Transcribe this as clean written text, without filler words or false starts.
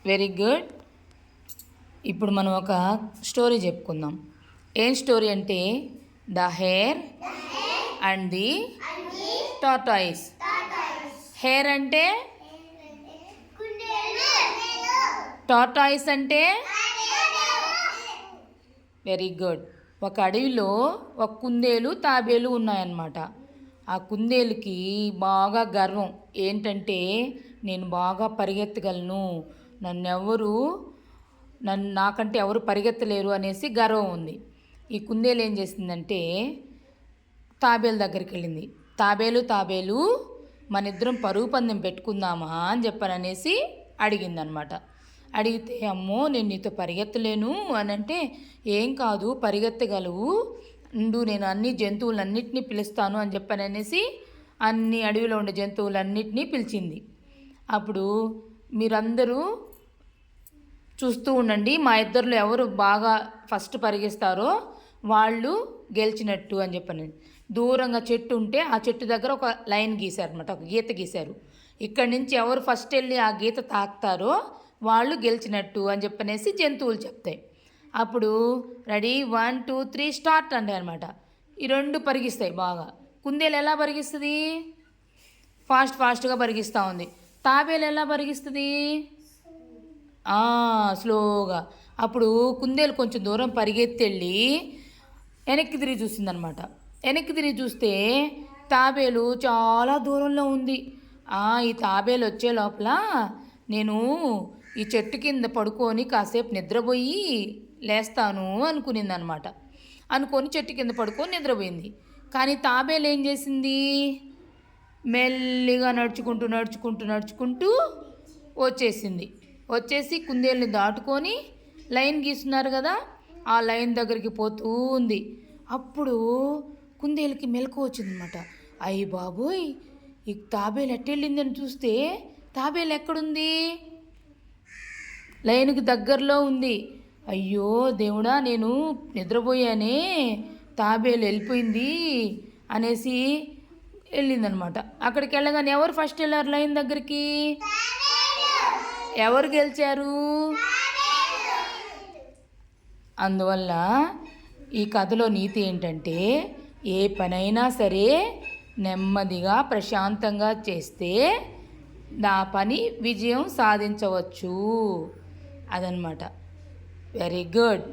Very good. ఇప్పుడు మనం ఒక స్టోరీ చెప్పుకుందాం. ఏం స్టోరీ అంటే the hair and the tortoise. Hair అంటే టార్టాయిస్ అంటే వెరీ గుడ్. ఒక అడవిలో ఒక కుందేలు తాబేలు ఉన్నాయన్నమాట. ఆ కుందేలుకి బాగా గర్వం ఏంటంటే నేను బాగా పరిగెత్తగలను, నాకంటే ఎవరు పరిగెత్తలేరు అనేసి గర్వం ఉంది. ఈ కుందేలు ఏం చేసిందంటే తాబేలు దగ్గరికి వెళ్ళింది. తాబేలు మన ఇద్దరం పరుగు పందెం పెట్టుకుందామా అని చెప్పననేసి అడిగిందనమాట. అడిగితే అమ్మో నేను నీతో పరిగెత్తలేను అని అంటే ఏం కాదు పరిగెత్తగలవు నేను అన్ని జంతువులన్నిటినీ పిలుస్తాను అని చెప్పననేసి అన్ని అడవిలో ఉండే జంతువులన్నిటినీ పిలిచింది. అప్పుడు మీరందరూ చూస్తూ ఉండండి, మా ఇద్దరిలో ఎవరు బాగా ఫస్ట్ పరిగెస్తారో వాళ్ళు గెలిచినట్టు అని చెప్పని. దూరంగా చెట్టు ఉంటే ఆ చెట్టు దగ్గర ఒక లైన్ గీశారు అనమాట, ఒక గీత గీశారు. ఇక్కడి నుంచి ఎవరు ఫస్ట్ వెళ్ళి ఆ గీత తాకుతారో వాళ్ళు గెలిచినట్టు అని చెప్పనేసి జంతువులు చెప్తాయి. అప్పుడు రెడీ 1 2 3 స్టార్ట్ అంటే అనమాట. ఈ రెండు పరిగిస్తాయి బాగా. కుందేలు ఎలా పరిగిస్తుంది? ఫాస్ట్గా పరిగిస్తూ ఉంది. తాబేలు ఎలా పరిగిస్తుంది? స్లోగా. అప్పుడు కుందేలు కొంచెం దూరం పరిగెత్తెళ్ళి వెనక్కి తిరిగి చూసిందనమాట. వెనక్కి తిరిగి చూస్తే తాబేలు చాలా దూరంలో ఉంది. ఈ తాబేలు వచ్చే లోపల నేను ఈ చెట్టు కింద పడుకొని కాసేపు నిద్రపోయి లేస్తాను అనుకునిందనమాట. అనుకొని చెట్టు కింద పడుకొని నిద్రపోయింది. కానీ తాబేలు ఏం చేసింది? మెల్లిగా నడుచుకుంటూ వచ్చేసి కుందేలుని దాటుకొని లైన్ గీస్తున్నారు కదా, ఆ లైన్ దగ్గరికి పోతూ ఉంది. అప్పుడు కుందేలుకి మెలకు వచ్చిందనమాట. అయ్యి బాబోయ్, ఈ తాబేలు ఎట్టెళ్ళిందని చూస్తే తాబేలు ఎక్కడుంది? లైన్కి దగ్గరలో ఉంది. అయ్యో దేవుడా, నేను నిద్రపోయానే, తాబేలు వెళ్ళిపోయింది అనేసి వెళ్ళిందనమాట. అక్కడికి వెళ్ళగానే ఎవరు ఫస్ట్ వెళ్ళారు లైన్ దగ్గరికి? ఎవరు గెలిచారు? అందువల్ల ఈ కథలో నీతి ఏంటంటే ఏ పనైనా సరే నెమ్మదిగా ప్రశాంతంగా చేస్తే నా పని విజయం సాధించవచ్చు అదనమాట. Very good.